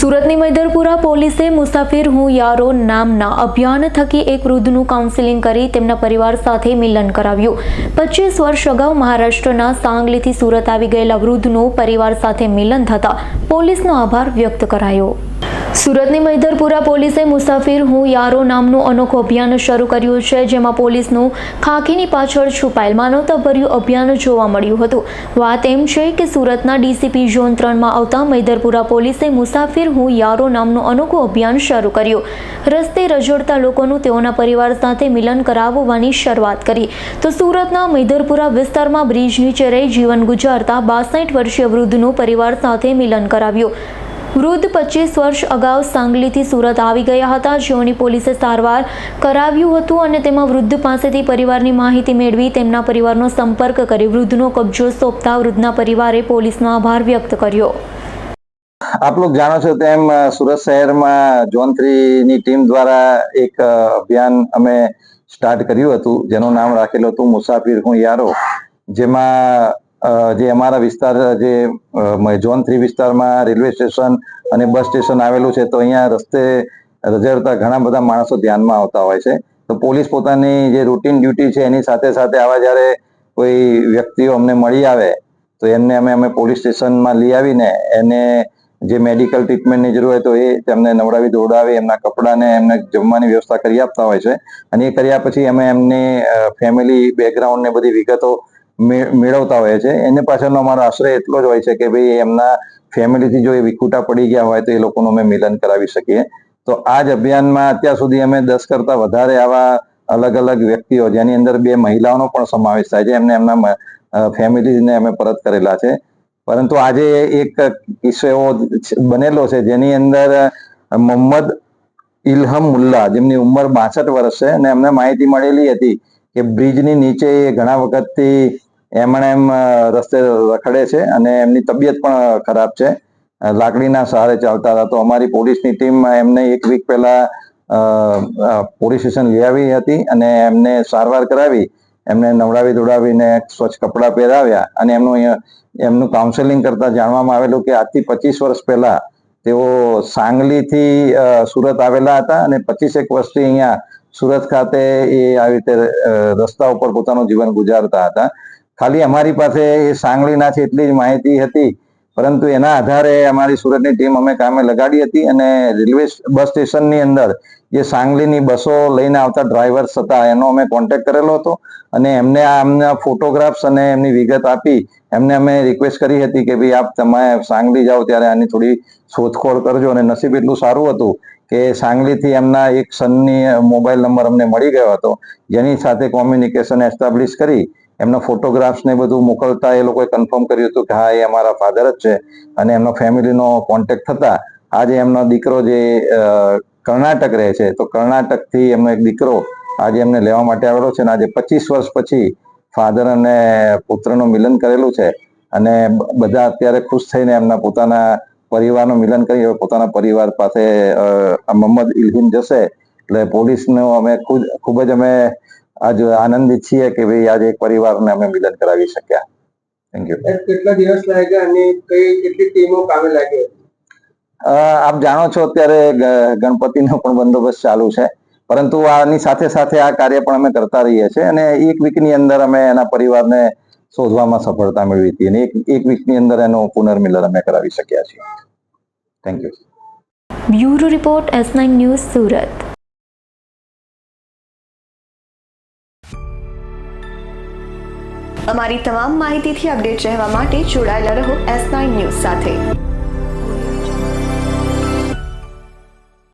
સુરતની મૈદરપુરા પોલીસે મુસાફિર હું યારો નામના અભિયાન થકી એક વૃદ્ધનું કાઉન્સેલિંગ કરી તેમના પરિવાર સાથે મિલન કરાવ્યું। 25 વર્ષ અગાઉ મહારાષ્ટ્રના સાંગલીથી સુરત આવી ગયેલા વૃદ્ધનું પરિવાર સાથે મિલન થતા પોલીસનો આભાર વ્યક્ત કરાયો। સુરતની મૈદરપુરા પોલીસે મુસાફિર હું યારો નામનું અનોખું અભિયાન શરૂ કર્યું છે, જેમાં પોલીસનું ખાખીની પાછળ છુપાયેલ માનવતાભર્યું અભિયાન જોવા મળ્યું હતું। વાત એમ છે કે સુરતના ડીસીપી ઝોન 3માં આવતા મૈદરપુરા પોલીસે મુસાફિર હું યારો નામનું અનોખું અભિયાન શરૂ કર્યું। રસ્તે રઝળતા લોકોનું તેઓના પરિવાર સાથે મિલન કરાવવાની શરૂઆત કરી તો સુરતના મૈદરપુરા વિસ્તારમાં બ્રિજ નીચે રહી જીવન ગુજારતા 62 વર્ષીય વૃદ્ધનું પરિવાર સાથે મિલન કરાવ્યું। વૃદ્ધ 25 વર્ષ અગાઉ સાંગલીથી સુરત આવી ગયા હતા, જેઓની પોલીસે સારવાર કરાવ્યું હતું અને તેમાં વૃદ્ધ પાસેથી પરિવારની માહિતી મેળવી તેમના પરિવારનો સંપર્ક કરી વૃદ્ધનો કબજો સોંપતા વૃદ્ધના પરિવારે પોલીસનો આભાર વ્યક્ત કર્યો। આપ લોગ જાણો છો તેમ સુરત શહેરમાં ઝોન 3 ની ટીમ દ્વારા એક અભિયાન અમે સ્ટાર્ટ કર્યું હતું, જેનું નામ રાખેલું હતું મુસાફિર હું યારો, જેમાં જે અમારા વિસ્તાર જે ઝોન 3 વિસ્તારમાં રેલવે સ્ટેશન અને બસ સ્ટેશન આવેલું છે, તો અહીંયા રસ્તે રઝળતા ઘણા બધા માણસો ધ્યાનમાં આવતા હોય છે। તો પોલીસ પોતાની જે રૂટીન ડ્યુટી છે એની સાથે સાથે આવા જ્યારે કોઈ વ્યક્તિઓ અમને મળી આવે તો એમને અમે પોલીસ સ્ટેશનમાં લઈ આવીને એને જે મેડિકલ ટ્રીટમેન્ટની જરૂર હોય તો એ તેમને નવડાવી દોડાવી એમના કપડાને એમને જમવાની વ્યવસ્થા કરી આપતા હોય છે। અને એ કર્યા પછી અમે એમની ફેમિલી બેકગ્રાઉન્ડ ને બધી વિગતો મેળવતા હોય છે। એને પાછળનો અમારો આશ્રય એટલો જ હોય છે કે ભાઈ એમના ફેમિલીથી જો એ વિખૂટા પડી ગયા હોય તો એ લોકોનું અમે મિલન કરાવી શકીએ। તો આ જ અભિયાનમાં અત્યાર સુધી અમે 10 કરતા વધારે આવા અલગ અલગ વ્યક્તિઓ, જેની અંદર 2 મહિલાઓનો પણ સમાવેશ થાય છે, એમને એમના ફેમિલીને અમે પરત કરેલા છે। પરંતુ આજે એક કિસ્સો એવો બનેલો છે જેની અંદર મોહમ્મદ ઇલ્હમ મુલ્લા, જેમની ઉંમર 62 વર્ષ છે અને એમને માહિતી મળેલી હતી કે બ્રિજની નીચે ઘણા વખતથી એમણે રસ્તે રખડે છે અને એમની તબિયત પણ ખરાબ છે, લાકડીના સહારે ચાલતા હતા। તો અમારી પોલીસની ટીમ એમને 1 વીક પહેલા પોલીસ સ્ટેશન લઈ આવી હતી અને એમને સારવાર કરાવી, એમને નવડાવી દોડાવીને સ્વચ્છ કપડાં પહેરાવ્યા અને એમનું કાઉન્સેલિંગ કરતા જાણવામાં આવેલું કે આજથી 25 વર્ષ પહેલા તેઓ સાંગલીથી સુરત આવેલા હતા અને 25 વર્ષથી અહીંયા સુરત ખાતે એ આવી રીતે રસ્તા ઉપર પોતાનું જીવન ગુજારતા હતા। ખાલી અમારી પાસે એ સાંગલીના છે એટલી જ માહિતી હતી, પરંતુ એના આધારે અમારી સુરતની ટીમ અમે કામે લગાડી હતી અને રેલવે બસ સ્ટેશનની અંદર જે સાંગલીની બસો લઈને આવતા ડ્રાઈવર્સ હતા એનો અમે કોન્ટેક્ટ કરેલો હતો અને એમને આમના ફોટોગ્રાફ્સ અને એમની વિગત આપી એમને અમે રિક્વેસ્ટ કરી હતી કે ભાઈ આપ તમે સાંગલી જાઓ ત્યારે આની થોડી શોધખોળ કરજો। અને નસીબ એટલું સારું હતું કે સાંગલીથી એમના એક સનની મોબાઈલ નંબર અમને મળી ગયો હતો, જેની સાથે કોમ્યુનિકેશન એસ્ટાબ્લિશ કરી એમના ફોટોગ્રાફ્સ ને બધું મોકલતા એ લોકોએ કન્ફર્મ કર્યું હતું કે હા એ અમારા ફાધર જ છે અને એમનો ફેમિલીનો કોન્ટેક્ટ થતા આજે એમનો દીકરો જે કર્ણાટક રહે છે, તો કર્ણાટકથી એમનો એક દીકરો આજે એમને લેવા માટે આવેલો છે અને આજે 25 વર્ષ પછી ફાધર અને પુત્રનું મિલન કરેલું છે અને બધા અત્યારે ખુશ થઈને એમના પોતાના પરિવારનું મિલન કરી પોતાના પરિવાર પાસે મોહમ્મદ ઇલ્હીમ જશે। એટલે પોલીસનો અમે ખૂબ જ અમે આજ આનંદિત છીએ કે ભાઈ આજે એક પરિવારને અમે મિલન કરાવી શક્યા। Thank you. કેટલા દિવસ લાગ્યા અને કેટલી ટીમો કામે લાગી? આપ જાણો છો અત્યારે ગણપતિનો પણ બંદોબસ્ત ચાલુ છે, પરંતુ આની સાથે સાથે આ કાર્ય પણ અમે કરતા રહીએ છીએ અને 1 વીકની અંદર અમે એના પરિવારને શોધવામાં સફળતા મેળવી હતી અને એક વીકની અંદર એનું પુનર્મિલન અમે કરાવી શક્યા છીએ। Thank you. Bureau report S9 news Surat. અમારી તમામ માહિતીથી અપડેટ રહેવા માટે જોડાયેલા રહો S9 ન્યૂઝ સાથે।